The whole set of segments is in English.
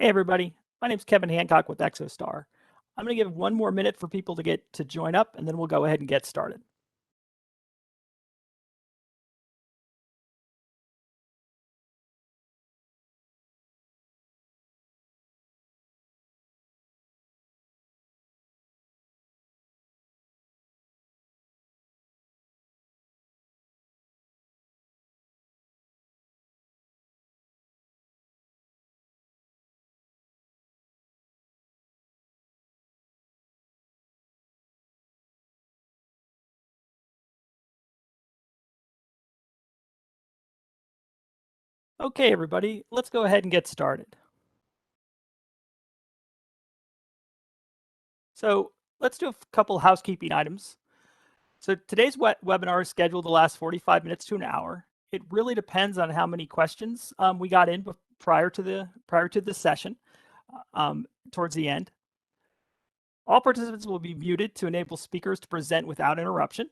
Hey everybody, my name is Kevin Hancock with Exostar. I'm going to give one more minute for people to join up, and then we'll go ahead and get started. Okay, everybody, let's go ahead and get started. So let's do a couple housekeeping items. So today's webinar is scheduled to last 45 minutes to an hour. It really depends on how many questions we got in prior to the session towards the end. All participants will be muted to enable speakers to present without interruption.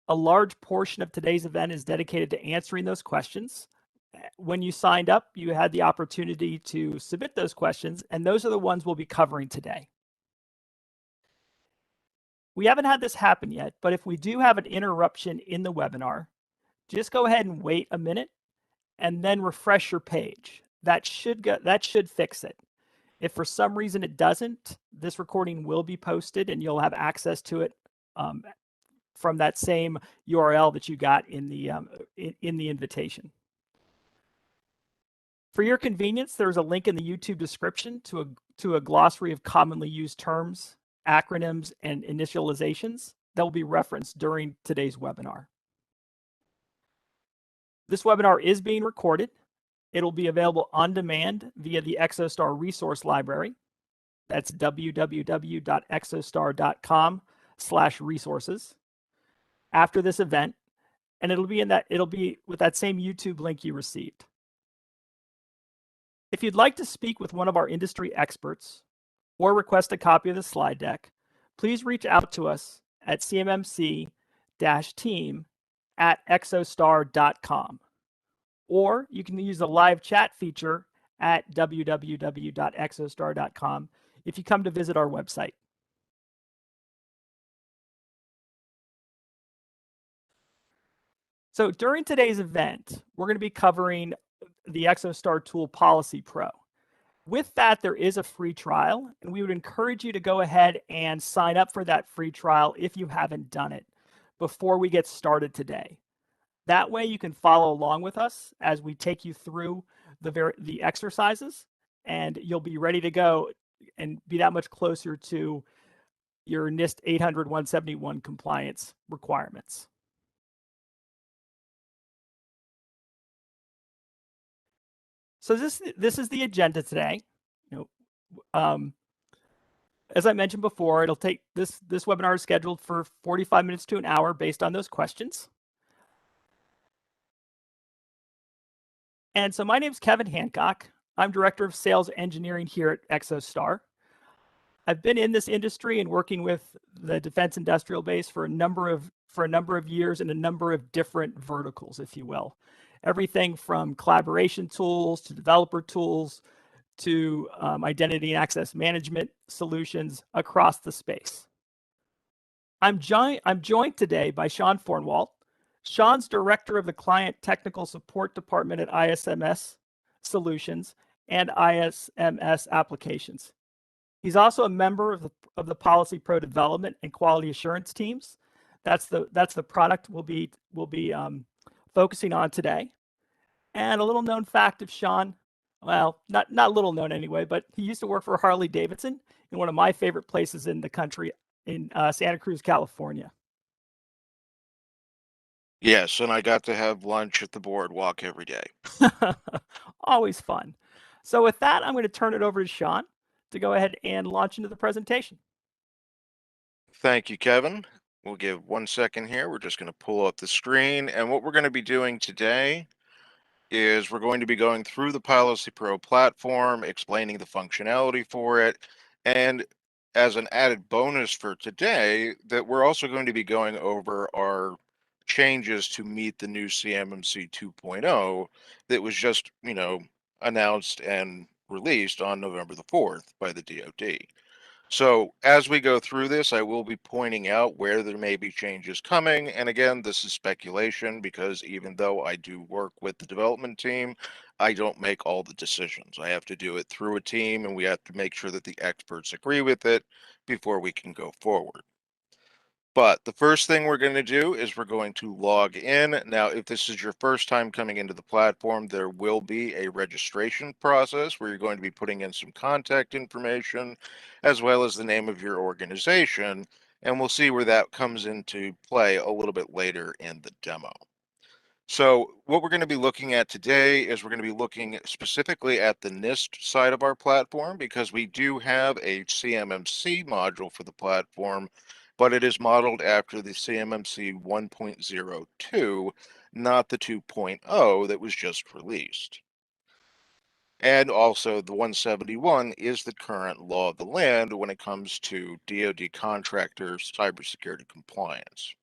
A large portion of today's event is dedicated to answering those questions. When you signed up, you had the opportunity to submit those questions, and those are the ones we'll be covering today. We haven't had this happen yet, but if we do have an interruption in the webinar, just go ahead and wait a minute and then refresh your page. That should fix it. If for some reason it doesn't, this recording will be posted and you'll have access to it from that same URL that you got in the invitation. For your convenience, there's a link in the YouTube description to a glossary of commonly used terms, acronyms, and initializations that will be referenced during today's webinar. This webinar is being recorded. It'll be available on demand via the Exostar resource library. That's www.exostar.com/resources after this event, and it'll be with that same YouTube link you received. If you'd like to speak with one of our industry experts or request a copy of the slide deck, please reach out to us at cmmc-team@exostar.com, or you can use the live chat feature at www.exostar.com if you come to visit our website. So during today's event, we're going to be covering the Exostar Tool Policy Pro. With that, there is a free trial, and we would encourage you to go ahead and sign up for that free trial if you haven't done it before we get started today. That way you can follow along with us as we take you through the exercises, and you'll be ready to go and be that much closer to your NIST 800-171 compliance requirements. So this is the agenda today. As I mentioned before, it'll take this webinar is scheduled for 45 minutes to an hour based on those questions. And so my name is Kevin Hancock. I'm Director of Sales Engineering here at Exostar. I've been in this industry and working with the defense industrial base for a number of years in a number of different verticals, if you will. Everything from collaboration tools to developer tools to identity and access management solutions across the space. I'm joined today by Sean Fornwalt. Sean's Director of the Client Technical Support Department at ISMS Solutions and ISMS Applications. He's also a member of the Policy Pro Development and Quality Assurance teams. That's the product we'll be focusing on today. And a little known fact of Sean, well, not little known anyway, but he used to work for Harley Davidson in one of my favorite places in the country, in Santa Cruz, California. Yes, and I got to have lunch at the boardwalk every day. Always fun. So with that, I'm going to turn it over to Sean to go ahead and launch into the presentation. Thank you, Kevin. We'll give 1 second here. We're just going to pull up the screen. And what we're going to be doing today is we're going to be going through the Policy Pro platform, explaining the functionality for it. And as an added bonus for today, that we're also going to be going over our changes to meet the new CMMC 2.0 that was just, announced and released on November the 4th by the DoD. So as we go through this, I will be pointing out where there may be changes coming. And again, this is speculation because even though I do work with the development team, I don't make all the decisions. I have to do it through a team, and we have to make sure that the experts agree with it before we can go forward. But the first thing we're going to do is we're going to log in. Now, if this is your first time coming into the platform, there will be a registration process where you're going to be putting in some contact information as well as the name of your organization. And we'll see where that comes into play a little bit later in the demo. So what we're going to be looking at today is we're going to be looking specifically at the NIST side of our platform, because we do have a CMMC module for the platform, but it is modeled after the CMMC 1.02, not the 2.0 that was just released. And also the 171 is the current law of the land when it comes to DoD contractors' cybersecurity compliance.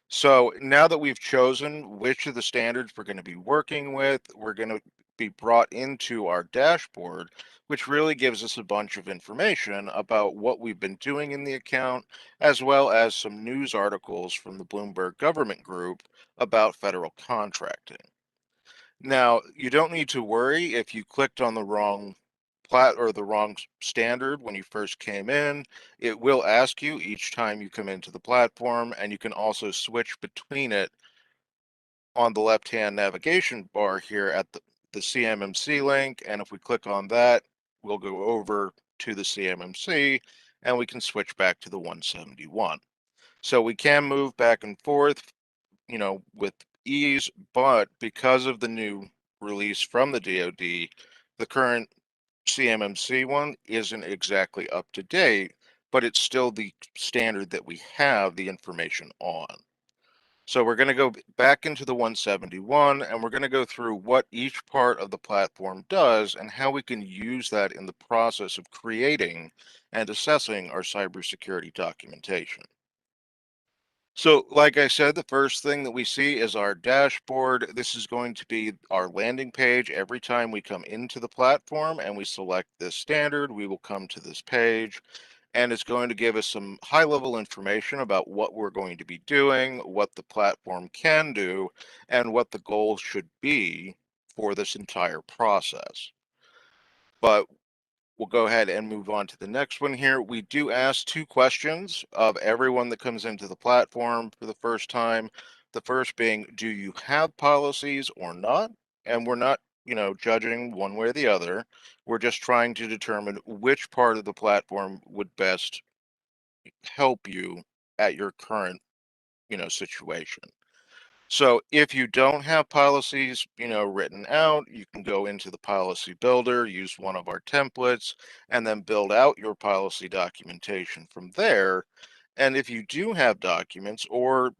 So now that we've chosen which of the standards we're going to be working with, we're going to be brought into our dashboard, which really gives us a bunch of information about what we've been doing in the account, as well as some news articles from the Bloomberg Government Group about federal contracting. Now, you don't need to worry if you clicked on the wrong the wrong standard when you first came in. It will ask you each time you come into the platform, and you can also switch between it on the left-hand navigation bar here at the CMMC link. And if we click on that, we'll go over to the CMMC and we can switch back to the 171. So we can move back and forth, with ease, but because of the new release from the DoD, the current CMMC one isn't exactly up to date, but it's still the standard that we have the information on. So we're going to go back into the 171, and we're going to go through what each part of the platform does and how we can use that in the process of creating and assessing our cybersecurity documentation. So like I said, the first thing that we see is our dashboard. This is going to be our landing page. Every time we come into the platform and we select this standard, we will come to this page, and it's going to give us some high-level information about what we're going to be doing, what the platform can do, and what the goals should be for this entire process. But we'll go ahead and move on to the next one here. We do ask two questions of everyone that comes into the platform for the first time. The first being, do you have policies or not? And we're not, judging one way or the other. We're just trying to determine which part of the platform would best help you at your current, situation. So if you don't have policies, written out, you can go into the policy builder, use one of our templates, and then build out your policy documentation from there. And if you do have documents, or,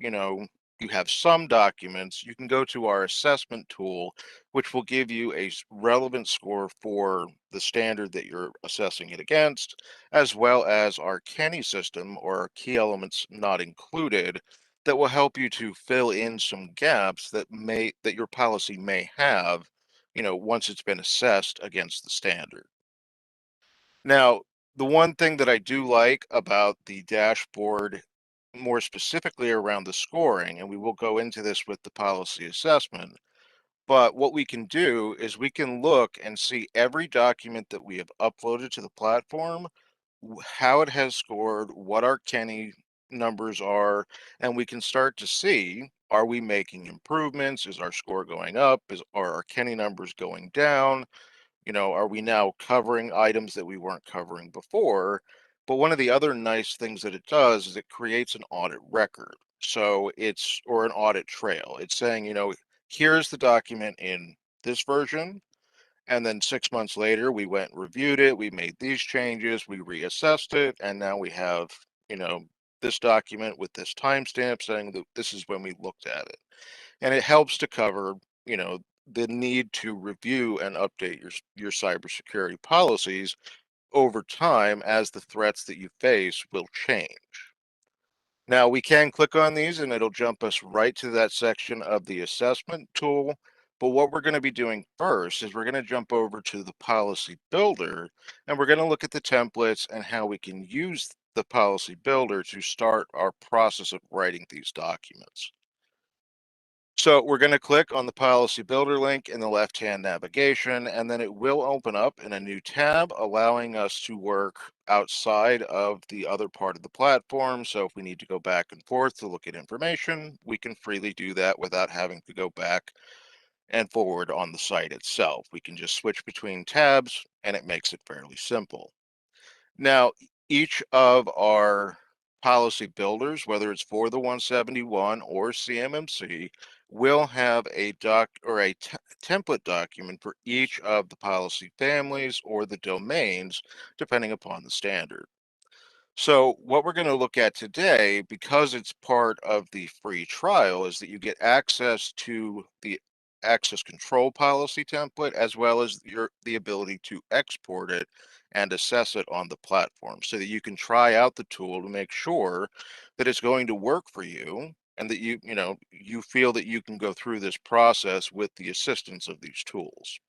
you have some documents, you can go to our assessment tool, which will give you a relevant score for the standard that you're assessing it against, as well as our Kenny system, or key elements not included, that will help you to fill in some gaps that your policy may have, once it's been assessed against the standard. Now, the one thing that I do like about the dashboard, more specifically around the scoring, and we will go into this with the policy assessment, but what we can do is we can look and see every document that we have uploaded to the platform, how it has scored, what our Kenny numbers are, and we can start to see, are we making improvements? Is our score going up? Are our Kenny numbers going down? Are we now covering items that we weren't covering before? But one of the other nice things that it does is it creates an audit record. So or an audit trail. It's saying, here's the document in this version. And then 6 months later, we went and reviewed it. We made these changes. We reassessed it. And now we have, this document with this timestamp saying that this is when we looked at it. And it helps to cover, the need to review and update your cybersecurity policies over time as the threats that you face will change. Now we can click on these and it'll jump us right to that section of the assessment tool. But what we're going to be doing first is we're going to jump over to the policy builder, and we're going to look at the templates and how we can use the policy builder to start our process of writing these documents. So we're going to click on the policy builder link in the left-hand navigation, and then it will open up in a new tab, allowing us to work outside of the other part of the platform. So if we need to go back and forth to look at information, we can freely do that without having to go back and forward on the site itself. We can just switch between tabs, and it makes it fairly simple. Now, each of our policy builders, whether it's for the 171 or CMMC, will have a template document for each of the policy families or the domains, depending upon the standard. So what we're going to look at today, because it's part of the free trial, is that you get access to the access control policy template, as well as the ability to export it and assess it on the platform so that you can try out the tool to make sure that it's going to work for you and that you feel that you can go through this process with the assistance of these tools.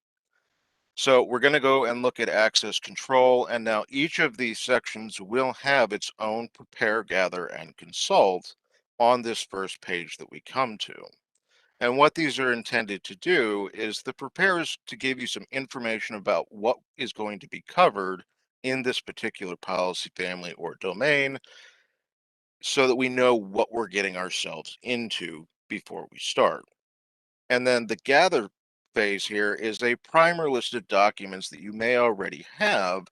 So we're going to go and look at access control, and now each of these sections will have its own prepare, gather, and consult on this first page that we come to. And what these are intended to do is the prepare is to give you some information about what is going to be covered in this particular policy family or domain so that we know what we're getting ourselves into before we start. And then the gather phase here is a primer list of documents that you may already have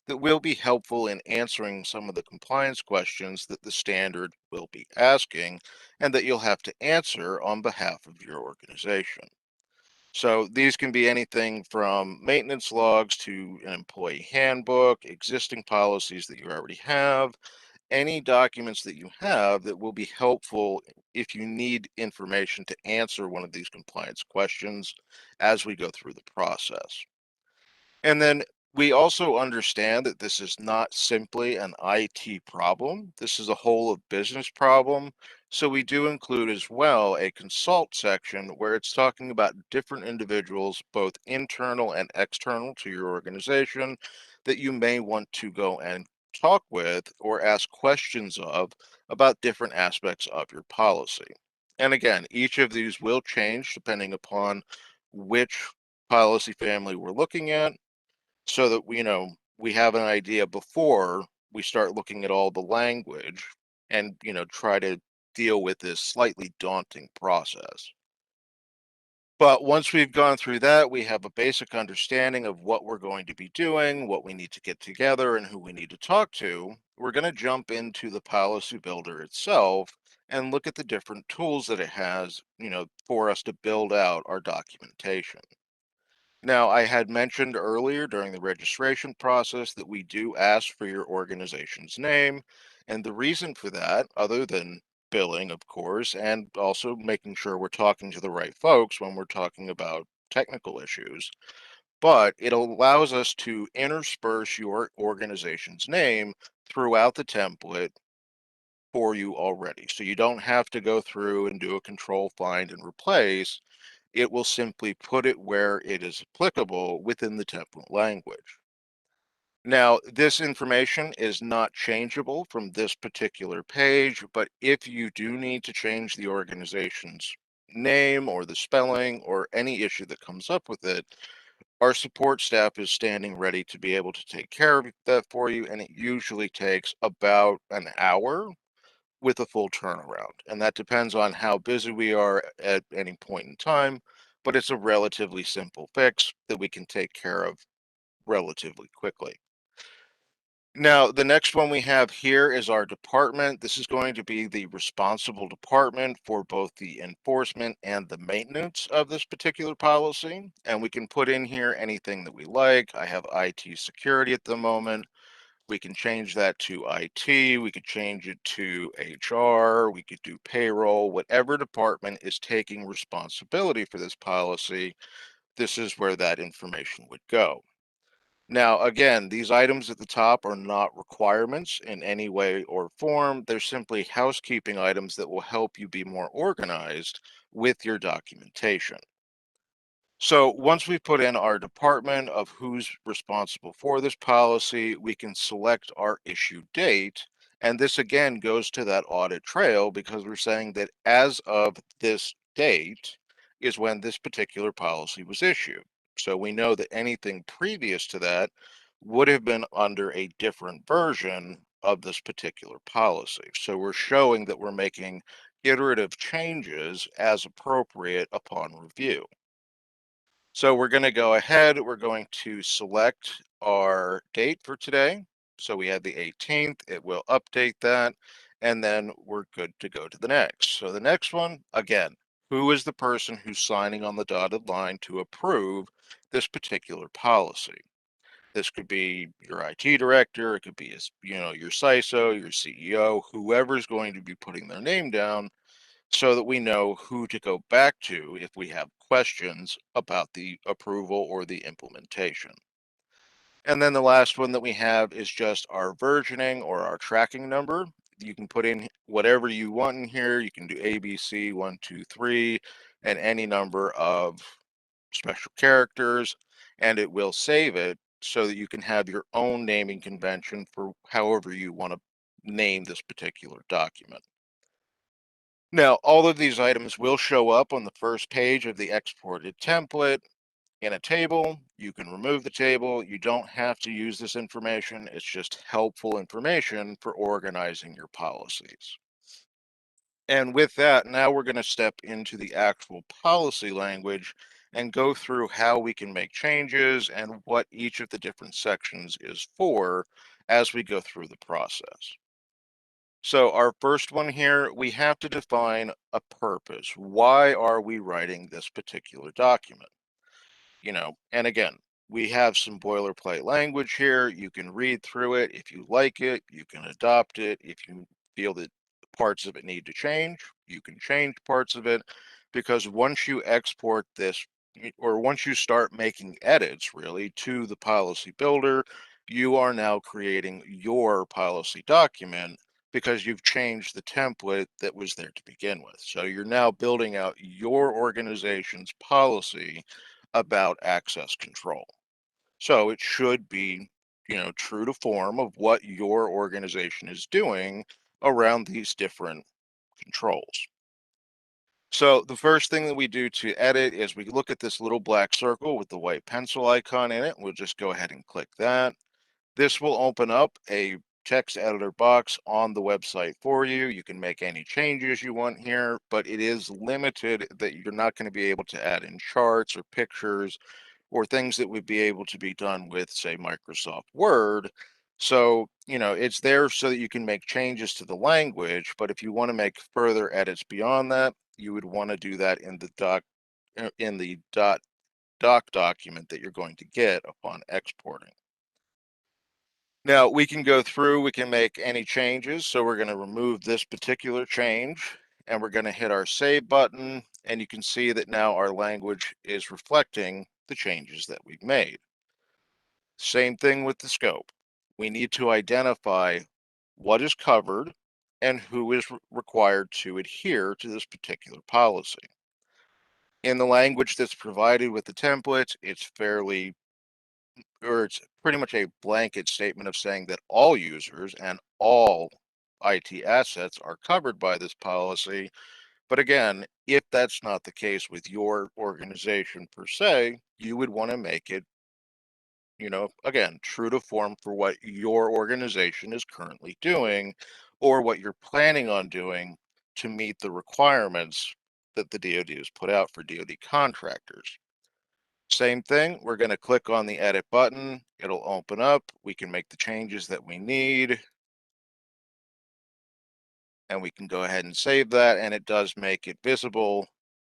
that will be helpful in answering some of the compliance questions that the standard will be asking and that you'll have to answer on behalf of your organization. So these can be anything from maintenance logs to an employee handbook, existing policies that you already have, any documents that you have that will be helpful if you need information to answer one of these compliance questions as we go through the process. And then we also understand that this is not simply an IT problem. This is a whole of business problem. So we do include as well a consult section where it's talking about different individuals, both internal and external to your organization, that you may want to go and talk with or ask questions of about different aspects of your policy. And again, each of these will change depending upon which policy family we're looking at so that we have an idea before we start looking at all the language and try to deal with this slightly daunting process. But once we've gone through that, we have a basic understanding of what we're going to be doing, what we need to get together, and who we need to talk to. We're going to jump into the policy builder itself and look at the different tools that it has, for us to build out our documentation. Now, I had mentioned earlier during the registration process that we do ask for your organization's name. And the reason for that, other than billing, of course, and also making sure we're talking to the right folks when we're talking about technical issues, but it allows us to intersperse your organization's name throughout the template for you already. So you don't have to go through and do a control, find, and replace. It will simply put it where it is applicable within the template language. Now, this information is not changeable from this particular page, but if you do need to change the organization's name or the spelling or any issue that comes up with it, our support staff is standing ready to be able to take care of that for you, and it usually takes about an hour with a full turnaround. And that depends on how busy we are at any point in time, but it's a relatively simple fix that we can take care of relatively quickly. Now, the next one we have here is our department. This is going to be the responsible department for both the enforcement and the maintenance of this particular policy. And we can put in here anything that we like. I have IT security at the moment. We can change that to IT, we could change it to HR, we could do payroll, whatever department is taking responsibility for this policy, this is where that information would go. Now, again, these items at the top are not requirements in any way or form. They're simply housekeeping items that will help you be more organized with your documentation. So once we put in our department of who's responsible for this policy, we can select our issue date. And this again goes to that audit trail because we're saying that as of this date is when this particular policy was issued. So we know that anything previous to that would have been under a different version of this particular policy. So we're showing that we're making iterative changes as appropriate upon review. So we're going to go ahead, we're going to select our date for today. So we have the 18th, it will update that, and then we're good to go to the next. So the next one, again, who is the person who's signing on the dotted line to approve this particular policy? This could be your IT director, it could be your CISO, your CEO, whoever's going to be putting their name down so that we know who to go back to if we have questions about the approval or the implementation. And then the last one that we have is just our versioning or our tracking number. You can put in whatever you want in here. You can do ABC 1, 2, 3, and any number of special characters, and it will save it so that you can have your own naming convention for however you want to name this particular document. Now, all of these items will show up on the first page of the exported template in a table. You can remove the table. You don't have to use this information. It's just helpful information for organizing your policies. And with that, now we're going to step into the actual policy language and go through how we can make changes and what each of the different sections is for as we go through the process. So our first one here, we have to define a purpose. Why are we writing this particular document? And again, we have some boilerplate language here. You can read through it. If you like it, you can adopt it. If you feel that parts of it need to change, you can change parts of it, because once you export this, or once you start making edits really to the policy builder, you are now creating your policy document because you've changed the template that was there to begin with. So you're now building out your organization's policy about access control. So it should be, true to form of what your organization is doing around these different controls. So the first thing that we do to edit is we look at this little black circle with the white pencil icon in it. We'll just go ahead and click that. This will open up a text editor box on the website for you. You can make any changes you want here, but it is limited that you're not going to be able to add in charts or pictures or things that would be able to be done with, say, Microsoft Word. So, it's there so that you can make changes to the language, but if you want to make further edits beyond that, you would want to do that in the doc document that you're going to get upon exporting. Now we can go through, we can make any changes. So we're going to remove this particular change and we're going to hit our save button, and you can see that now our language is reflecting the changes that we've made. Same thing with the scope. We need to identify what is covered and who is required to adhere to this particular policy. In the language that's provided with the template, it's pretty much a blanket statement of saying that all users and all IT assets are covered by this policy. But again, if that's not the case with your organization per se, you would want to make it, again, true to form for what your organization is currently doing or what you're planning on doing to meet the requirements that the DoD has put out for DoD contractors. Same thing, we're going to click on the edit button. It'll open up. We can make the changes that we need. And we can go ahead and save that, and it does make it visible.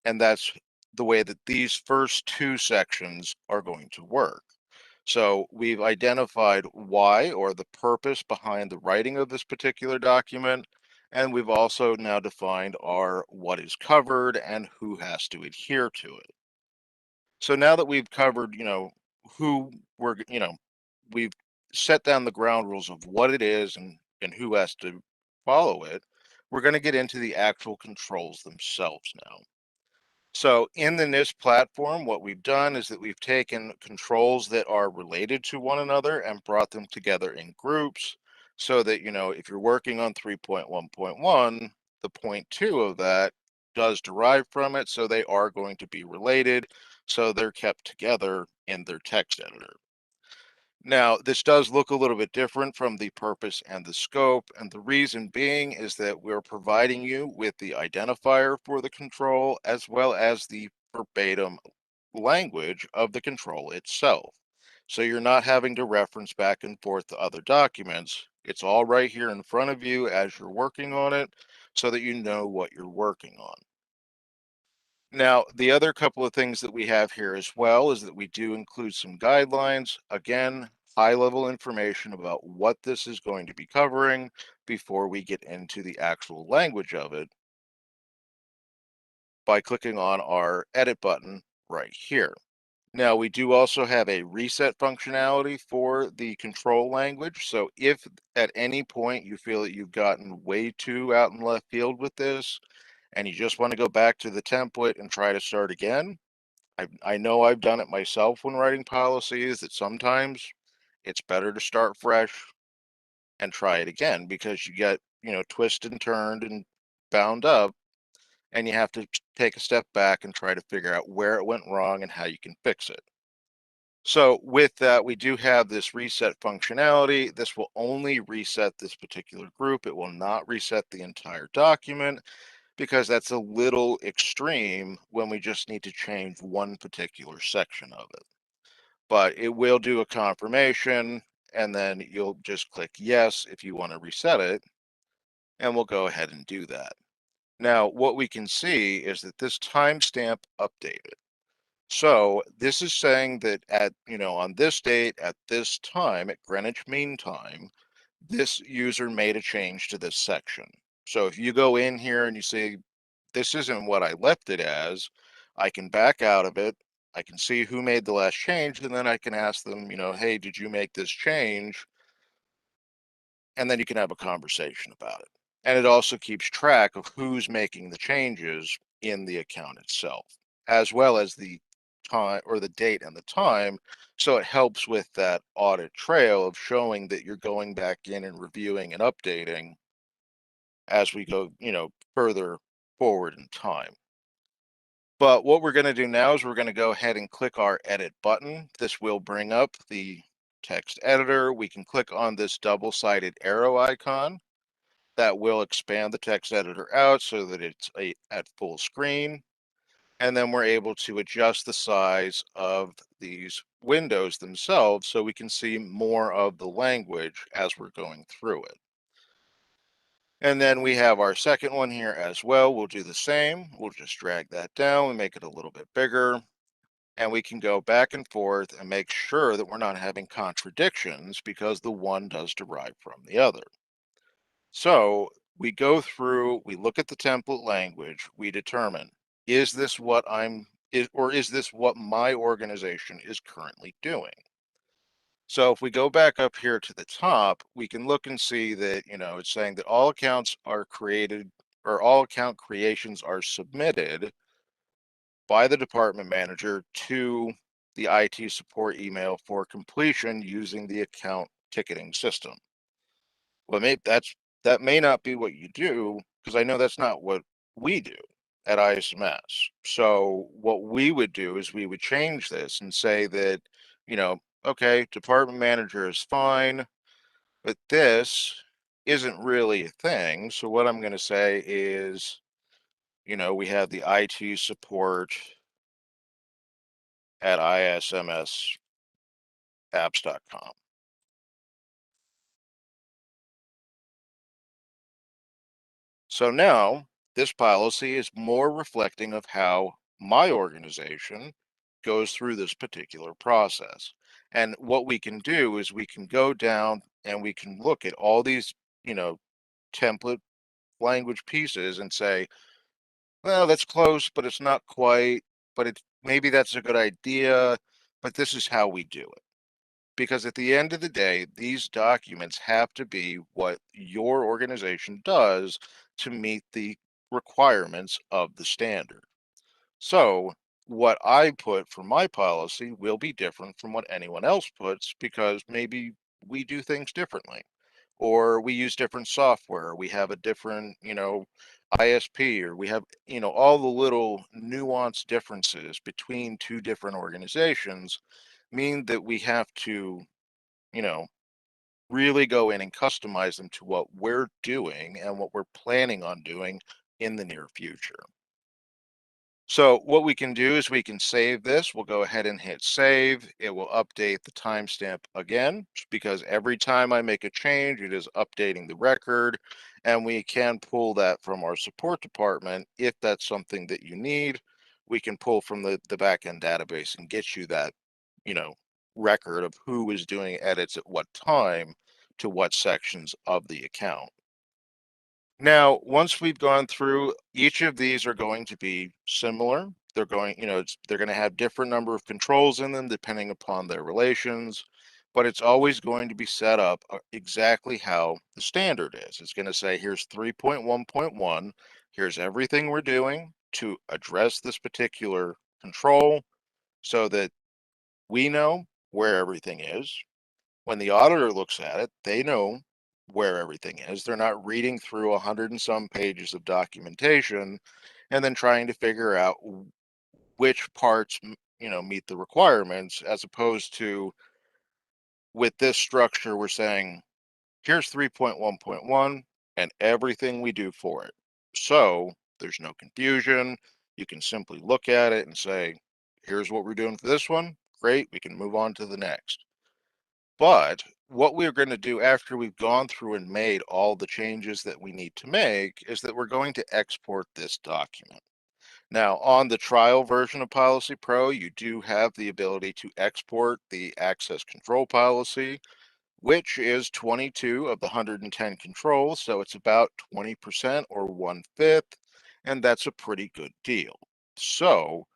And that's the way that these first two sections are going to work. So we've identified why, or the purpose behind the writing of this particular document. And we've also now defined our what is covered and who has to adhere to it. So now that we've covered, who we've set down the ground rules of what it is and who has to follow it, we're going to get into the actual controls themselves now. So in the NIST platform, what we've done is that we've taken controls that are related to one another and brought them together in groups so that, if you're working on 3.1.1, the point 2 of that does derive from it. So they are going to be related. So they're kept together in their text editor. Now, this does look a little bit different from the purpose and the scope, and the reason being is that we're providing you with the identifier for the control as well as the verbatim language of the control itself. So you're not having to reference back and forth to other documents. It's all right here in front of you as you're working on it so that you know what you're working on. Now, the other couple of things that we have here as well is that we do include some guidelines. Again, high-level information about what this is going to be covering before we get into the actual language of it by clicking on our edit button right here. Now, we do also have a reset functionality for the control language. So if at any point you feel that you've gotten way too out in left field with this, and you just want to go back to the template and try to start again, I know I've done it myself when writing policies that sometimes it's better to start fresh and try it again because you get, twisted and turned and bound up, and you have to take a step back and try to figure out where it went wrong and how you can fix it. So with that, we do have this reset functionality. This will only reset this particular group. It will not reset the entire document, because that's a little extreme when we just need to change one particular section of it. But it will do a confirmation, and then you'll just click yes if you want to reset it, and we'll go ahead and do that. Now, what we can see is that this timestamp updated. So this is saying that on this date, at this time, at Greenwich Mean Time, this user made a change to this section. So if you go in here and you say, this isn't what I left it as, I can back out of it. I can see who made the last change, and then I can ask them, hey, did you make this change? And then you can have a conversation about it. And it also keeps track of who's making the changes in the account itself, as well as the time or the date and the time. So it helps with that audit trail of showing that you're going back in and reviewing and updating as we go, further forward in time. But what we're going to do now is we're going to go ahead and click our edit button. This will bring up the text editor. We can click on this double-sided arrow icon. That will expand the text editor out so that it's at full screen. And then we're able to adjust the size of these windows themselves so we can see more of the language as we're going through it. And then we have our second one here as well. We'll do the same. We'll just drag that down and make it a little bit bigger. And we can go back and forth and make sure that we're not having contradictions because the one does derive from the other. So we go through, we look at the template language, we determine, is this what is this what my organization is currently doing? So if we go back up here to the top, we can look and see that, it's saying that all accounts are created, or all account creations are submitted by the department manager to the IT support email for completion using the account ticketing system. Well, that may not be what you do, because I know that's not what we do at ISMS. So what we would do is we would change this and say that, okay, department manager is fine, but this isn't really a thing. So what I'm going to say is, we have the IT support at ISMS apps.com. So now this policy is more reflecting of how my organization goes through this particular process. And what we can do is we can go down and we can look at all these, template language pieces and say, well, that's close, but it's not quite, but maybe that's a good idea, but this is how we do it. Because at the end of the day, these documents have to be what your organization does to meet the requirements of the standard. So what I put for my policy will be different from what anyone else puts because maybe we do things differently, or we use different software, we have a different, ISP, or we have, all the little nuanced differences between two different organizations mean that we have to, you know, really go in and customize them to what we're doing and what we're planning on doing in the near future. So what we can do is we can save this. We'll go ahead and hit save. It will update the timestamp again because every time I make a change, it is updating the record, and we can pull that from our support department. If that's something that you need, we can pull from the backend database and get you that, you know, record of who is doing edits at what time to what sections of the account. Now, once we've gone through, each of these are going to be similar. They're going, they're going to have different number of controls in them depending upon their relations, but it's always going to be set up exactly how the standard is. It's going to say, here's 3.1.1, here's everything we're doing to address this particular control so that we know where everything is. When the auditor looks at it, they know where everything is. They're not reading through 100 and some pages of documentation and then trying to figure out which parts, meet the requirements, as opposed to with this structure, we're saying, here's 3.1.1 and everything we do for it. So there's no confusion. You can simply look at it and say, here's what we're doing for this one. Great, we can move on to the next. But what we're going to do after we've gone through and made all the changes that we need to make is that we're going to export this document. Now, on the trial version of Policy Pro, you do have the ability to export the access control policy, which is 22 of the 110 controls. So it's about 20% or 1/5, and that's a pretty good deal. So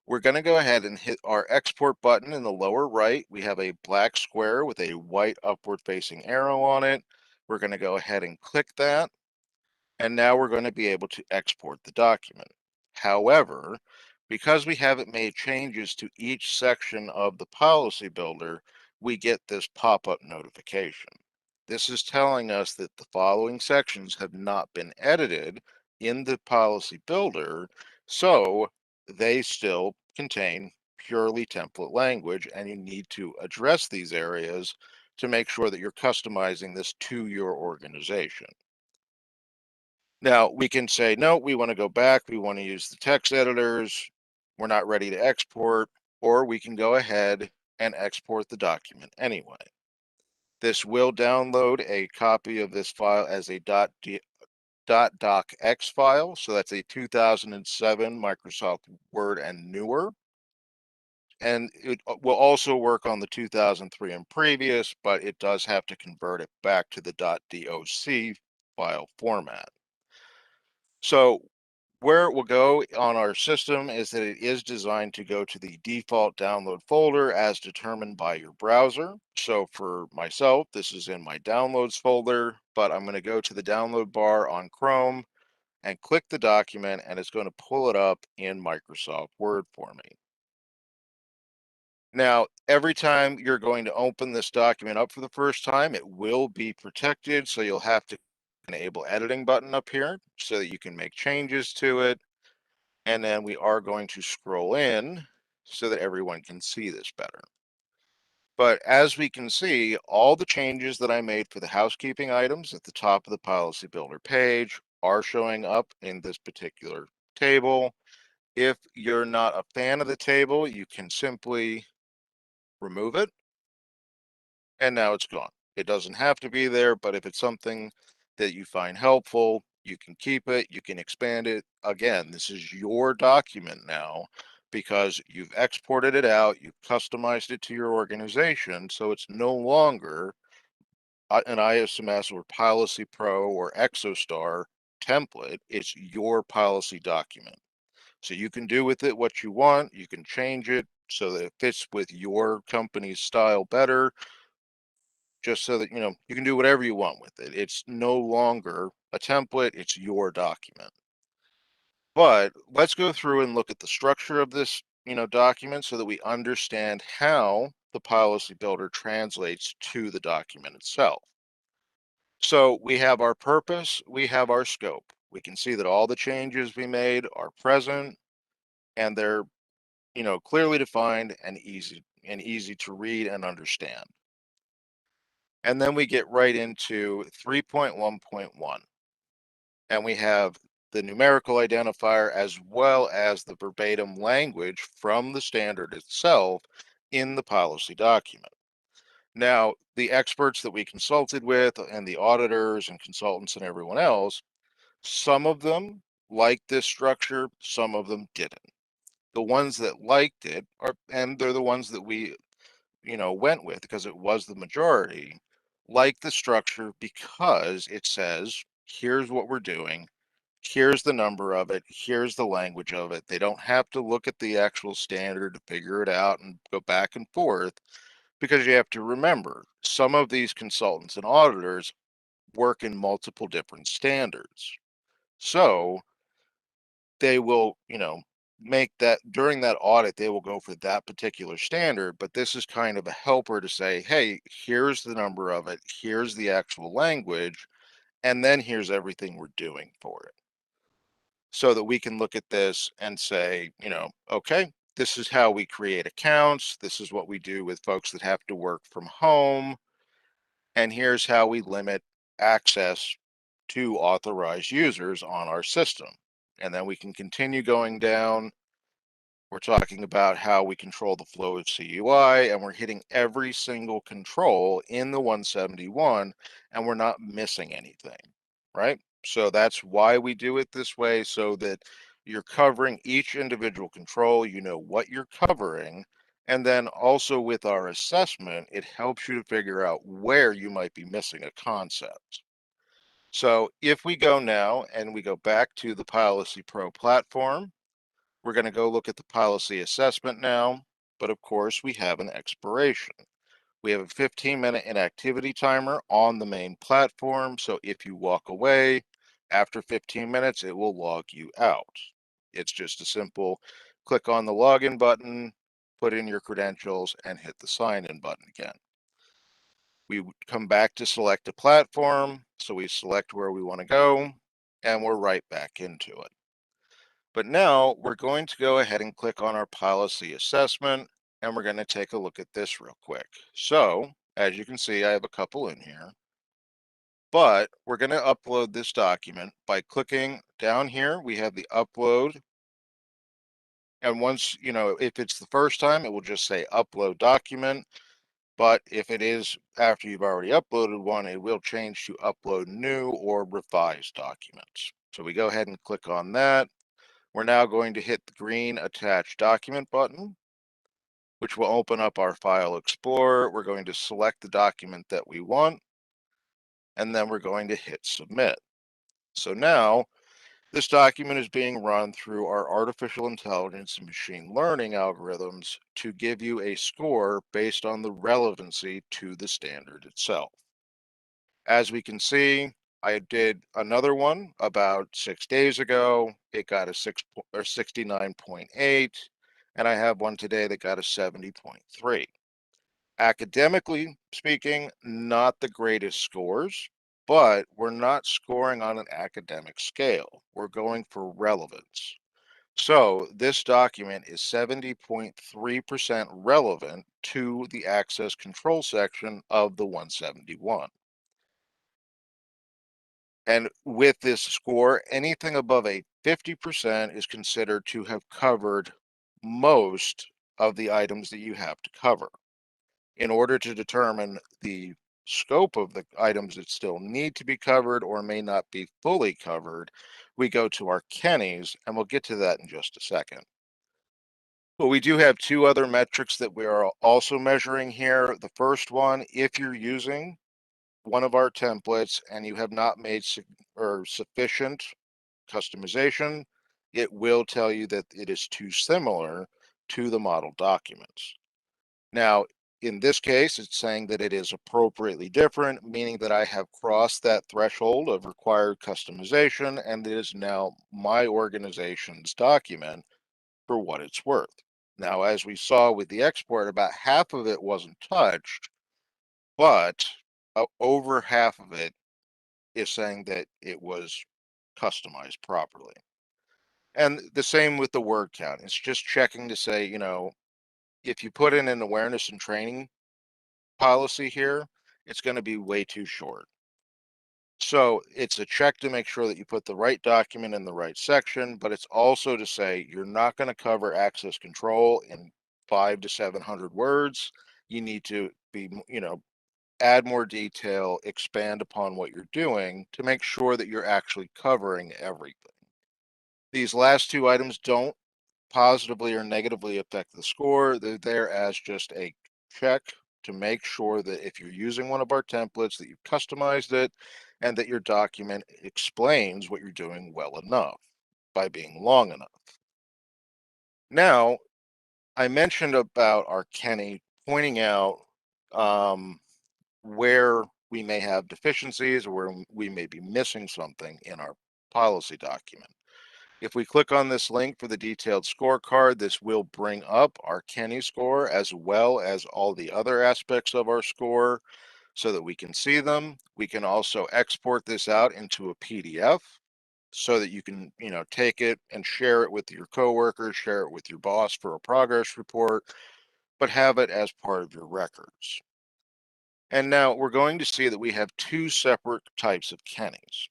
we're going to go ahead and hit our export button in the lower right. We have a black square with a white upward facing arrow on it. We're going to go ahead and click that. And now we're going to be able to export the document. However, because we haven't made changes to each section of the policy builder, we get this pop-up notification. This is telling us that the following sections have not been edited in the policy builder, so they still contain purely template language, and you need to address these areas to make sure that you're customizing this to your organization. Now, we can say, no, we want to go back. We want to use the text editors. We're not ready to export, or we can go ahead and export the document anyway. This will download a copy of this file as a .docx file. So that's a 2007 Microsoft Word and newer. And it will also work on the 2003 and previous, but it does have to convert it back to the .doc file format. So where it will go on our system is that it is designed to go to the default download folder as determined by your browser. So for myself, this is in my downloads folder, but I'm going to go to the download bar on Chrome and click the document, and it's going to pull it up in Microsoft Word for me. Now, every time you're going to open this document up for the first time, it will be protected. So you'll have to enable editing button up here so that you can make changes to it. And then we are going to scroll in so that everyone can see this better. But as we can see, all the changes that I made for the housekeeping items at the top of the policy builder page are showing up in this particular table. If you're not a fan of the table, you can simply remove it, and now it's gone. It doesn't have to be there, but if it's something that you find helpful, you can keep it, you can expand it. Again, this is your document now because you've exported it out, you've customized it to your organization, so it's no longer an ISMS or Policy Pro or Exostar template. It's your policy document. So you can do with it what you want, you can change it so that it fits with your company's style better, just so that you can do whatever you want with it. It's no longer a template, it's your document. But let's go through and look at the structure of this, document so that we understand how the policy builder translates to the document itself. So we have our purpose, we have our scope. We can see that all the changes we made are present and they're, clearly defined and easy to read and understand. And then we get right into 3.1.1. And we have the numerical identifier as well as the verbatim language from the standard itself in the policy document. Now, the experts that we consulted with and the auditors and consultants and everyone else, some of them liked this structure, some of them didn't. The ones that liked it and they're the ones that we, went with because it was the majority, like the structure because it says, here's what we're doing. Here's the number of it. Here's the language of it. They don't have to look at the actual standard to figure it out and go back and forth because you have to remember some of these consultants and auditors work in multiple different standards. So they will, make that during that audit, they will go for that particular standard. But this is kind of a helper to say, hey, here's the number of it. Here's the actual language. And then here's everything we're doing for it, so that we can look at this and say, okay, this is how we create accounts. This is what we do with folks that have to work from home. And here's how we limit access to authorized users on our system. And then we can continue going down. We're talking about how we control the flow of CUI, and we're hitting every single control in the 171, and we're not missing anything, right? So that's why we do it this way, so that you're covering each individual control, you know what you're covering, and then also with our assessment, it helps you to figure out where you might be missing a concept. So if we go now and we go back to the Policy Pro platform, we're going to go look at the policy assessment now, but of course we have an expiration. We have a 15-minute inactivity timer on the main platform, so if you walk away after 15 minutes, it will log you out. It's just a simple click on the login button, put in your credentials, and hit the sign in button again. We come back to select a platform, so we select where we want to go, and we're right back into it. But now we're going to go ahead and click on our policy assessment, and we're going to take a look at this real quick. So as you can see, I have a couple in here, but we're going to upload this document by clicking down here. We have the upload. And once, if it's the first time, it will just say upload document. But if it is after you've already uploaded one, it will change to upload new or revised documents. So we go ahead and click on that. We're now going to hit the green attach document button, which will open up our file explorer. We're going to select the document that we want, and then we're going to hit submit. So now this document is being run through our artificial intelligence and machine learning algorithms to give you a score based on the relevancy to the standard itself. As we can see, I did another one about 6 days ago. It got a 69.8, and I have one today that got a 70.3. Academically speaking, not the greatest scores, but we're not scoring on an academic scale. We're going for relevance. So this document is 70.3% relevant to the access control section of the 171. And with this score, anything above a 50% is considered to have covered most of the items that you have to cover. In order to determine the scope of the items that still need to be covered or may not be fully covered, we go to our Kenny's, and we'll get to that in just a second. But we do have two other metrics that we are also measuring here. The first one, if you're using one of our templates and you have not made sufficient customization, it will tell you that it is too similar to the model documents. Now, in this case, it's saying that it is appropriately different, meaning that I have crossed that threshold of required customization, and it is now my organization's document for what it's worth. Now, as we saw with the export, about half of it wasn't touched, but over half of it is saying that it was customized properly. And the same with the word count. It's just checking to say, if you put in an awareness and training policy here, it's going to be way too short. So it's a check to make sure that you put the right document in the right section, but it's also to say you're not going to cover access control in 500 to 700 words. You need to be, add more detail, expand upon what you're doing to make sure that you're actually covering everything. These last two items don't positively or negatively affect the score. They're there as just a check to make sure that if you're using one of our templates, that you've customized it and that your document explains what you're doing well enough by being long enough. Now, I mentioned about our Kenny pointing out where we may have deficiencies or where we may be missing something in our policy document. If we click on this link for the detailed scorecard, this will bring up our Kenny score as well as all the other aspects of our score so that we can see them. We can also export this out into a PDF so that you can, take it and share it with your coworkers, share it with your boss for a progress report, but have it as part of your records. And now we're going to see that we have two separate types of Kennys.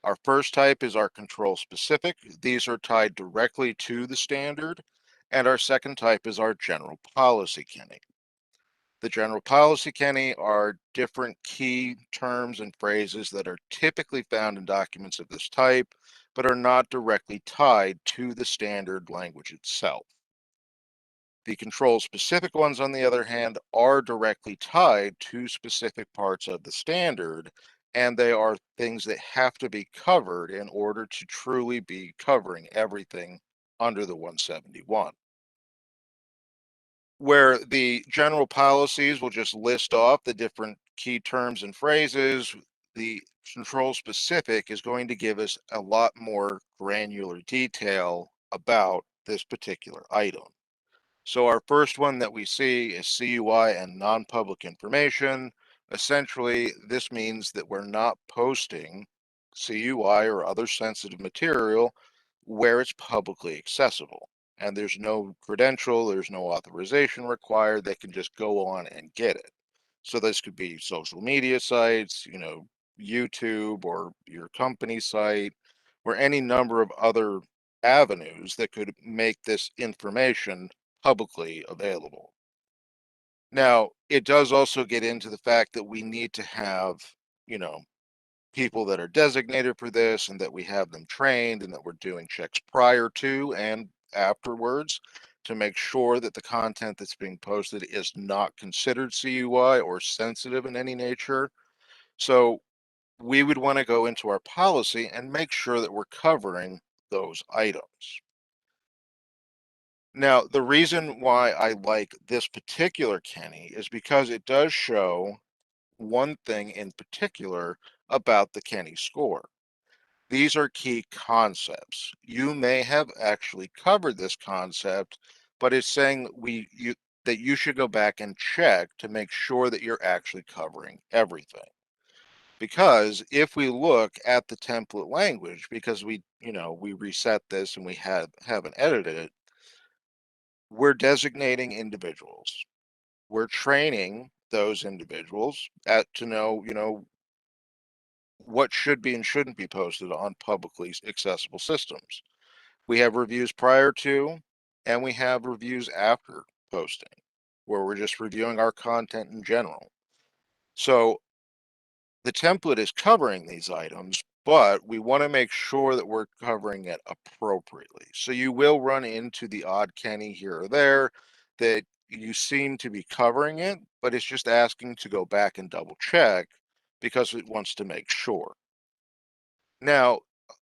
Our first type is our control specific. These are tied directly to the standard. And our second type is our general policy Kenny. The general policy Kenny are different key terms and phrases that are typically found in documents of this type, but are not directly tied to the standard language itself. The control specific ones, on the other hand, are directly tied to specific parts of the standard, and they are things that have to be covered in order to truly be covering everything under the 171. Where the general policies will just list off the different key terms and phrases, the control specific is going to give us a lot more granular detail about this particular item. So our first one that we see is CUI and non-public information. Essentially, this means that we're not posting CUI or other sensitive material where it's publicly accessible. And there's no credential, there's no authorization required. They can just go on and get it. So this could be social media sites, YouTube or your company site, or any number of other avenues that could make this information publicly available. Now, it does also get into the fact that we need to have, people that are designated for this and that we have them trained and that we're doing checks prior to and afterwards to make sure that the content that's being posted is not considered CUI or sensitive in any nature. So we would want to go into our policy and make sure that we're covering those items. Now, the reason why I like this particular Kenny is because it does show one thing in particular about the Kenny score. These are key concepts. You may have actually covered this concept, but it's saying that you should go back and check to make sure that you're actually covering everything. Because if we look at the template language, because we reset this and we haven't edited it, we're designating individuals. We're training those individuals to know, what should be and shouldn't be posted on publicly accessible systems. We have reviews prior to, and we have reviews after posting, where we're just reviewing our content in general. So the template is covering these items, but we want to make sure that we're covering it appropriately. So you will run into the odd Kenny here or there that you seem to be covering it, but it's just asking to go back and double check because it wants to make sure. Now,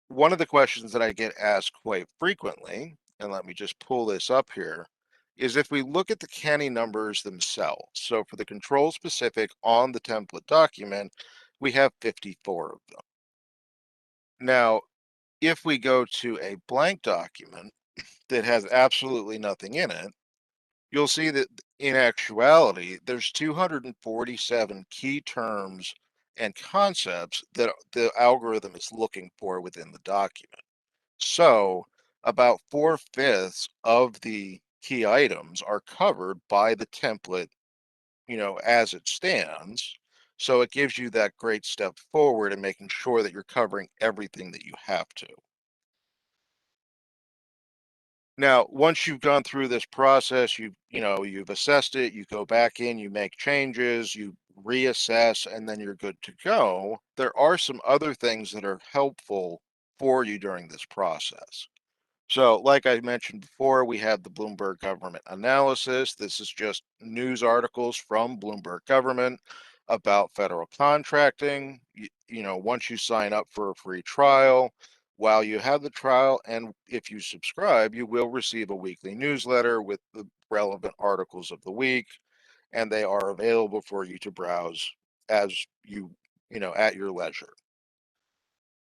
one of the questions that I get asked quite frequently, and let me just pull this up here, is if we look at the canny numbers themselves. So for the control specific on the template document, we have 54 of them. Now, if we go to a blank document that has absolutely nothing in it, you'll see that in actuality, there's 247 key terms and concepts that the algorithm is looking for within the document. So about 4/5 of the key items are covered by the template, as it stands. So it gives you that great step forward in making sure that you're covering everything that you have to. Now, once you've gone through this process, you've assessed it, you go back in, you make changes, you reassess, and then you're good to go. There are some other things that are helpful for you during this process. So, like I mentioned before, we have the Bloomberg Government Analysis. This is just news articles from Bloomberg Government about federal contracting. Once you sign up for a free trial, while you have the trial, and if you subscribe, you will receive a weekly newsletter with the relevant articles of the week, and they are available for you to browse as at your leisure.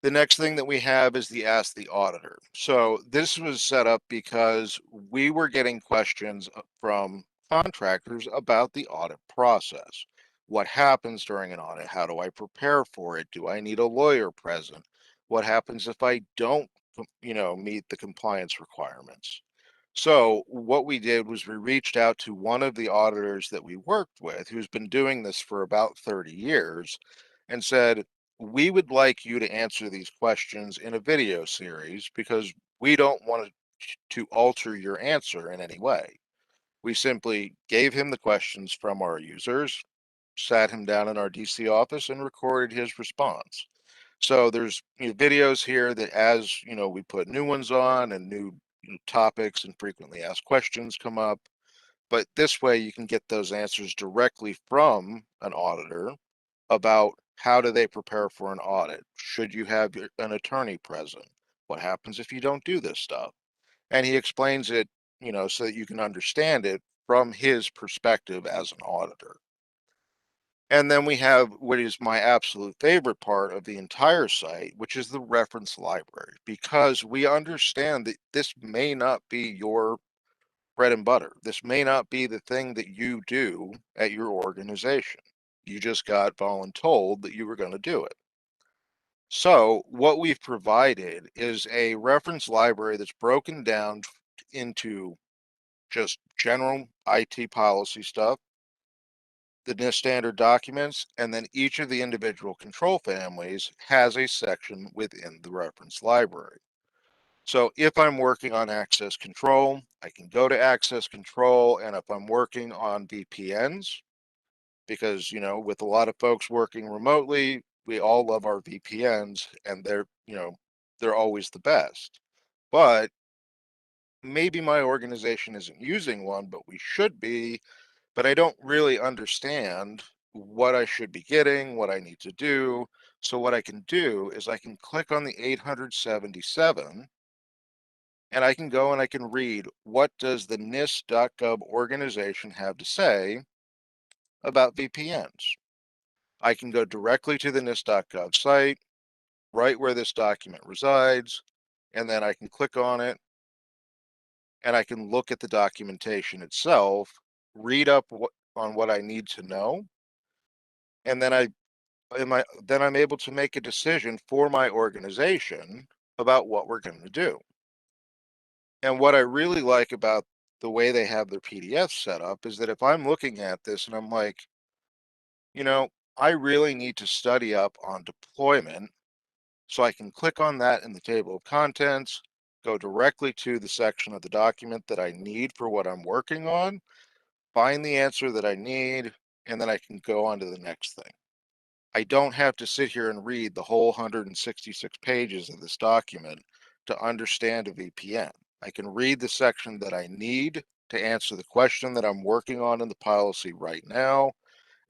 The next thing that we have is the Ask the Auditor. So this was set up because we were getting questions from contractors about the audit process. What happens during an audit? How do I prepare for it? Do I need a lawyer present? What happens if I don't, meet the compliance requirements? So what we did was we reached out to one of the auditors that we worked with, who's been doing this for about 30 years, and said, we would like you to answer these questions in a video series because we don't want to alter your answer in any way. We simply gave him the questions from our users, sat him down in our DC office, and recorded his response. So there's videos here that as we put new ones on and new topics and frequently asked questions come up, but this way you can get those answers directly from an auditor about how do they prepare for an audit? Should you have an attorney present? What happens if you don't do this stuff? And he explains it, so that you can understand it from his perspective as an auditor. And then we have what is my absolute favorite part of the entire site, which is the reference library, because we understand that this may not be your bread and butter. This may not be the thing that you do at your organization. You just got voluntold that you were going to do it. So what we've provided is a reference library that's broken down into just general IT policy stuff, the NIST standard documents, and then each of the individual control families has a section within the reference library. So if I'm working on access control, I can go to access control, and if I'm working on VPNs, because with a lot of folks working remotely, we all love our VPNs, and they're always the best. But maybe my organization isn't using one, but we should be, but I don't really understand what I should be getting, what I need to do. So what I can do is I can click on the 877, and I can go and I can read, what does the NIST.gov organization have to say about VPNs? I can go directly to the NIST.gov site, right where this document resides, and then I can click on it, and I can look at the documentation itself, read up on what I need to know, and then I'm able to make a decision for my organization about what we're going to do. And what I really like about the way they have their PDF set up is that if I'm looking at this and I'm like, you know, I really need to study up on deployment, so I can click on that in the table of contents, go directly to the section of the document that I need for what I'm working on, find the answer that I need, and then I can go on to the next thing. I don't have to sit here and read the whole 166 pages of this document to understand a VPN. I can read the section that I need to answer the question that I'm working on in the policy right now,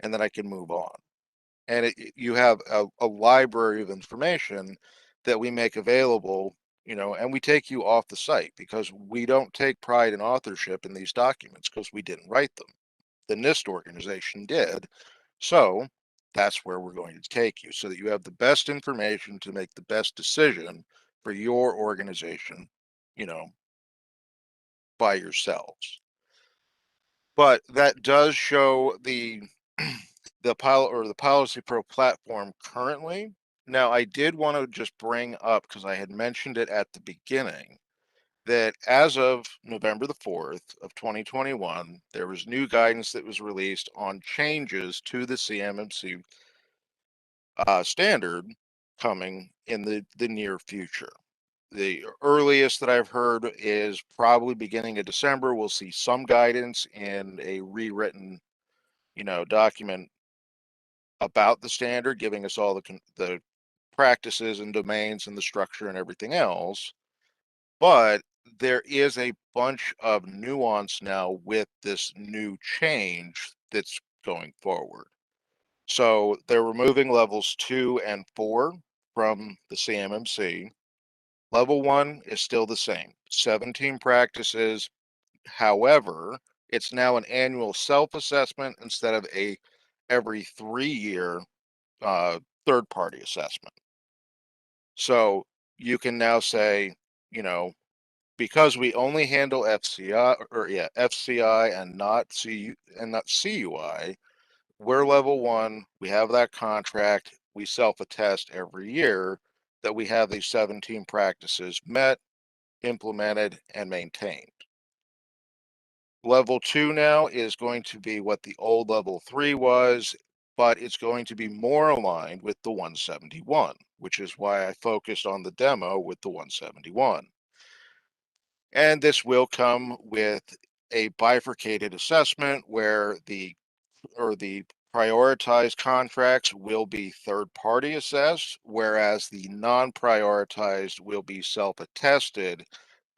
and then I can move on. And you have a library of information that we make available and we take you off the site because we don't take pride in authorship in these documents because we didn't write them. The NIST organization did. So that's where we're going to take you so that you have the best information to make the best decision for your organization, by yourselves. But that does show the the Policy Pro platform currently. Now, I did want to just bring up, because I had mentioned it at the beginning, that as of November the 4th of 2021, there was new guidance that was released on changes to the CMMC standard coming in the near future. The earliest that I've heard is probably beginning of December. We'll see some guidance in a rewritten, document about the standard, giving us all the practices and domains and the structure and everything else. But there is a bunch of nuance now with this new change that's going forward. So they're removing levels 2 and 4 from the CMMC. Level 1 is still the same, 17 practices. However, it's now an annual self-assessment instead of a every 3-year third-party assessment. So you can now say, because we only handle FCI and not CUI, we're level 1. We have that contract. We self-attest every year that we have these 17 practices met, implemented, and maintained. Level 2 now is going to be what the old level 3 was, but it's going to be more aligned with the 171, which is why I focused on the demo with the 171. And this will come with a bifurcated assessment where the prioritized contracts will be third-party assessed, whereas the non-prioritized will be self-attested,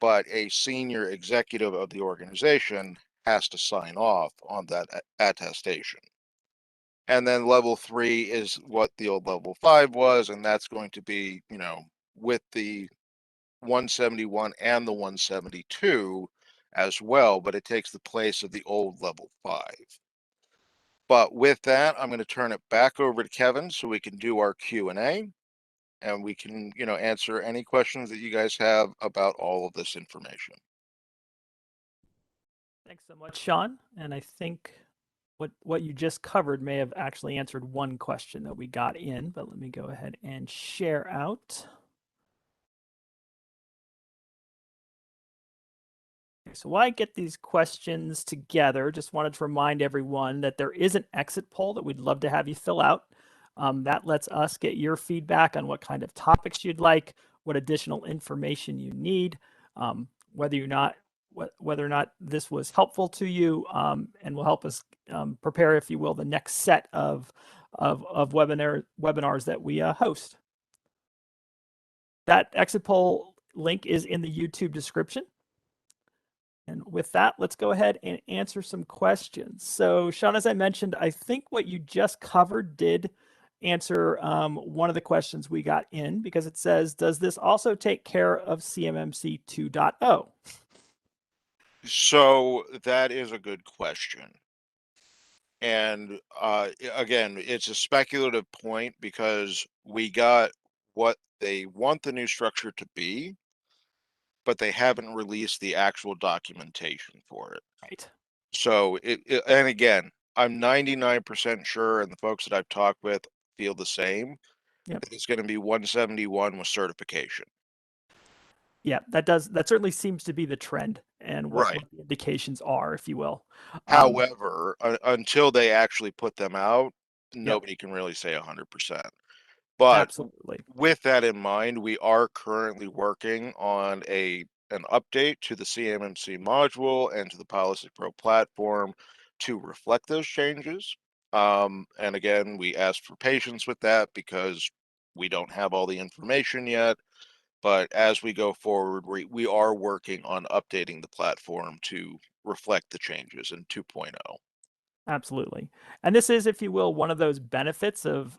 but a senior executive of the organization has to sign off on that attestation. And then level 3 is what the old level 5 was, and that's going to be, with the 171 and the 172 as well, but it takes the place of the old level 5. But with that, I'm going to turn it back over to Kevin so we can do our Q&A and we can, answer any questions that you guys have about all of this information. Thanks so much, Sean. And I think what you just covered may have actually answered one question that we got in, but let me go ahead and share out. So while I get these questions together, just wanted to remind everyone that there is an exit poll that we'd love to have you fill out. That lets us get your feedback on what kind of topics you'd like, what additional information you need, whether or not this was helpful to you, and will help us prepare, if you will, the next set of webinars that we host. That exit poll link is in the YouTube description. And with that, let's go ahead and answer some questions. So Sean, as I mentioned, I think what you just covered did answer one of the questions we got in, because it says, does this also take care of CMMC 2.0? So that is a good question. And again, it's a speculative point because we got what they want the new structure to be, but they haven't released the actual documentation for it. Right. So and again, I'm 99% sure, and the folks that I've talked with feel the same, Yep. that it's going to be 171 with certification. Yeah, that certainly seems to be the trend and what Right. the indications are, if you will. However, until they actually put them out, Yep, nobody can really say 100%. But absolutely. with that in mind, we are currently working on an update to the CMMC module and to the Policy Pro platform to reflect those changes. And again, we ask for patience with that because we don't have all the information yet. But as we go forward, we are working on updating the platform to reflect the changes in 2.0. Absolutely. And this is, if you will, one of those benefits of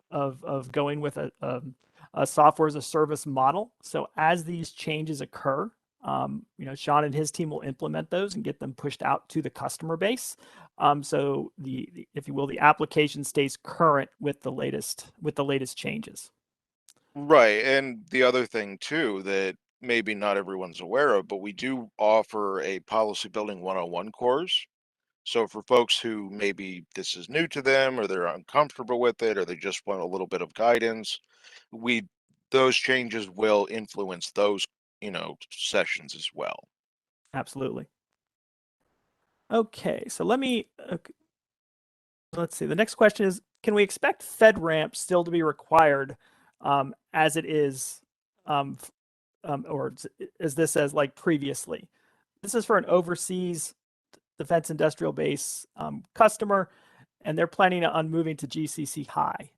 going with a a software as a service model. So as these changes occur, Sean and his team will implement those and get them pushed out to the customer base. So if you will, the application stays current with the latest changes. Right. And the other thing too that maybe not everyone's aware of, but we do offer a policy building 101 course. So for folks who maybe this is new to them or they're uncomfortable with it or they just want a little bit of guidance, we those changes will influence those, sessions as well. Absolutely. Okay, so let's see. The next question is, can we expect FedRAMP still to be required as it is, or as this as like previously? This is for an overseas defense industrial base customer, and they're planning on moving to GCC High.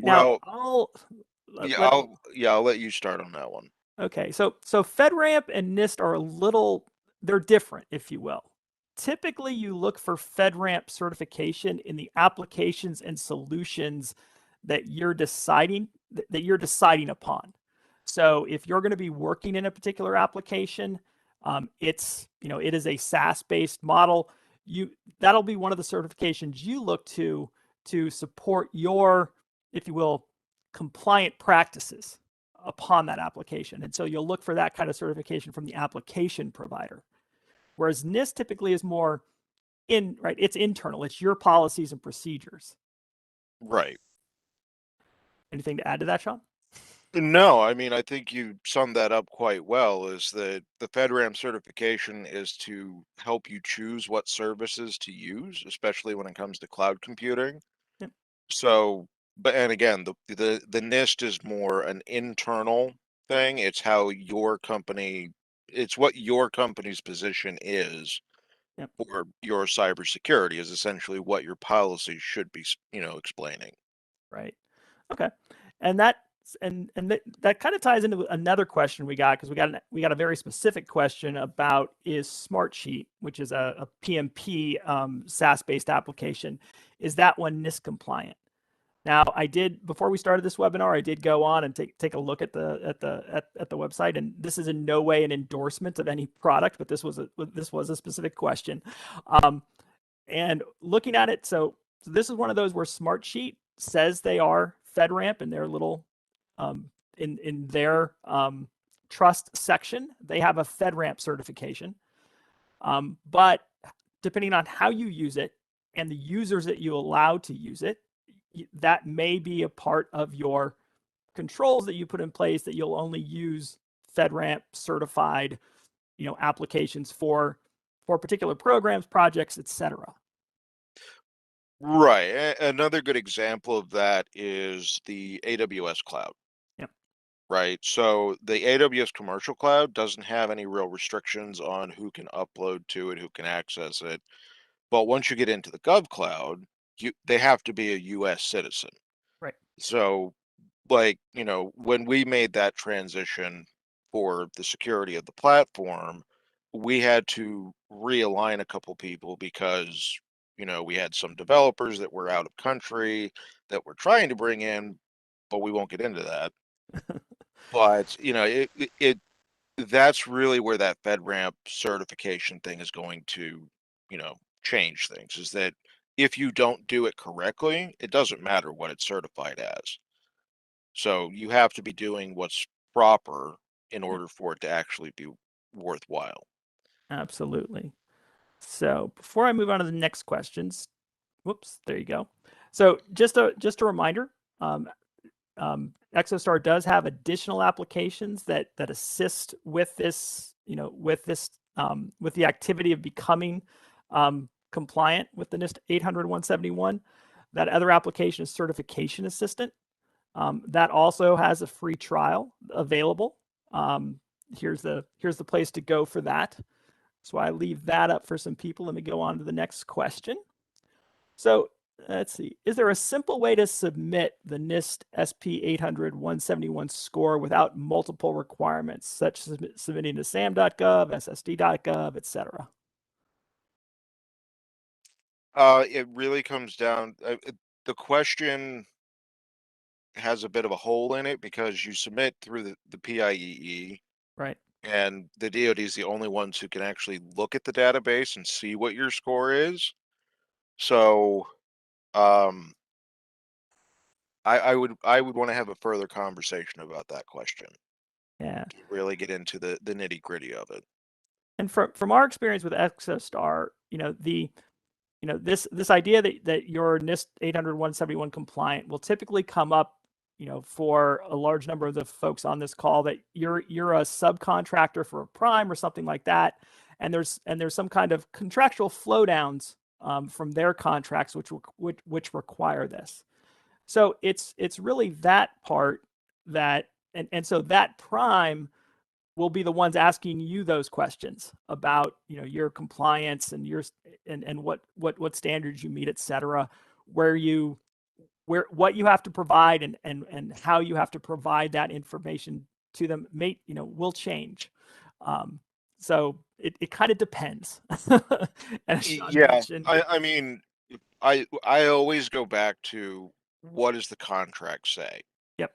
Now Well, I'll let you start on that one. Okay, so FedRAMP and NIST are they're different, if you will. Typically, you look for FedRAMP certification in the applications and solutions that you're deciding upon. So if you're going to be working in a particular application, it is a SaaS-based model. That'll be one of the certifications you look to support your, if you will, compliant practices upon that application. And so you'll look for that kind of certification from the application provider. Whereas NIST typically is more it's internal. It's your policies and procedures. Right. Anything to add to that, Sean? No, I mean, I think you summed that up quite well, is that the FedRAMP certification is to help you choose what services to use, especially when it comes to cloud computing. Yep. So, and again, the NIST is more an internal thing. It's what your company's position is Yep. for your cybersecurity is essentially what your policy should be, explaining. Right. Okay. And that kind of ties into another question we got, because we got a very specific question about is Smartsheet, which is a PMP SaaS-based application, is that one NIST compliant? Now, before we started this webinar, I did go on and take a look at the website, and this is in no way an endorsement of any product, but this was a specific question. And looking at it, so this is one of those where Smartsheet says they are FedRAMP in their little in their trust section. They have a FedRAMP certification, but depending on how you use it and the users that you allow to use it, that may be a part of your controls that you put in place, that you'll only use FedRAMP certified, applications for particular programs, projects, etc. Right. Another good example of that is the AWS Cloud. Yep. Right. So the AWS commercial cloud doesn't have any real restrictions on who can upload to it, who can access it. But once you get into the Gov Cloud, they have to be a US citizen. Right. So, like, when we made that transition for the security of the platform, we had to realign a couple people because, we had some developers that were out of country that we're trying to bring in, but we won't get into that. But, that's really where that FedRAMP certification thing is going to, change things, is that if you don't do it correctly, it doesn't matter what it's certified as. So you have to be doing what's proper in order for it to actually be worthwhile. Absolutely. So before I move on to the next questions, whoops, there you go. So just a reminder, Exostar does have additional applications that assist with this, with the activity of becoming compliant with the NIST 800-171. That other application is Certification Assistant. That also has a free trial available. Here's the place to go for that. So I leave that up for some people. Let me go on to the next question. So let's see. Is there a simple way to submit the NIST SP 800-171 score without multiple requirements, such as submitting to SAM.gov, SSD.gov, etc.? It really comes down, the question has a bit of a hole in it because you submit through the PIEE, Right. and the DoD is the only ones who can actually look at the database and see what your score is. So, I would want to have a further conversation about that question. Yeah. To really get into the nitty gritty of it. And from our experience with Exostar, this idea that your NIST 800-171 compliant will typically come up, for a large number of the folks on this call, that you're a subcontractor for a prime or something like that, and there's some kind of contractual flow downs from their contracts which require this. So it's really that part that, and so that prime will be the ones asking you those questions about your compliance and what standards you meet, et cetera, what you have to provide and how you have to provide that information to them will change. So it kind of depends. As Sean Yeah, mentioned. I mean, I always go back to what does the contract say? Yep.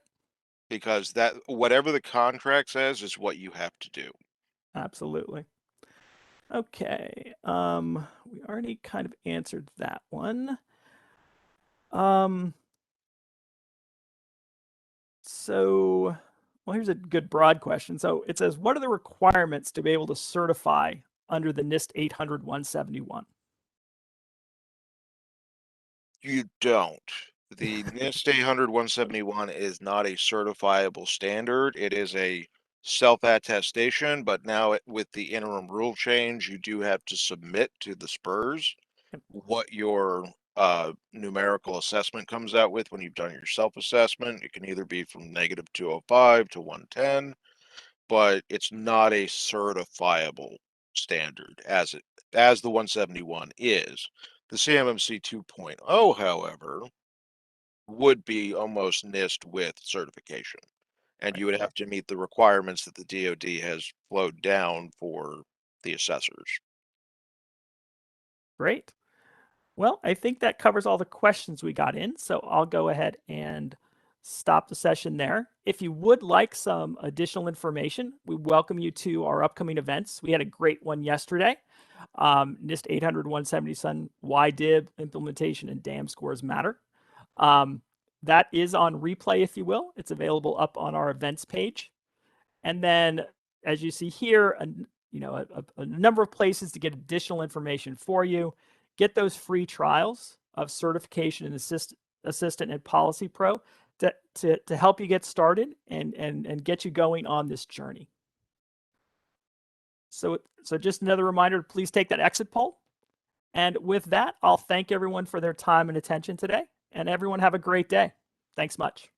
Because that whatever the contract says is what you have to do. Absolutely. Okay. We already kind of answered that one. So, well, here's a good broad question. So it says, what are the requirements to be able to certify under the NIST 800-171? You don't. The NIST 800-171 is not a certifiable standard. It is a self-attestation, but now with the interim rule change, you do have to submit to the SPRS what your numerical assessment comes out with when you've done your self-assessment. It can either be from -205 to 110, but it's not a certifiable standard as the 171 is. The CMMC 2.0, however, would be almost NIST with certification, and you would have to meet the requirements that the DoD has flowed down for the assessors. Great. Well, I think that covers all the questions we got in, so I'll go ahead and stop the session there. If you would like some additional information, we welcome you to our upcoming events. We had a great one yesterday. NIST 800-171 YDIB implementation and DAM scores matter. That is on replay, if you will. It's available up on our events page. And then, as you see here, a number of places to get additional information for you. Get those free trials of Certification and Assistant and Policy Pro to help you get started and get you going on this journey. So just another reminder to please take that exit poll. And with that, I'll thank everyone for their time and attention today. And everyone have a great day. Thanks much.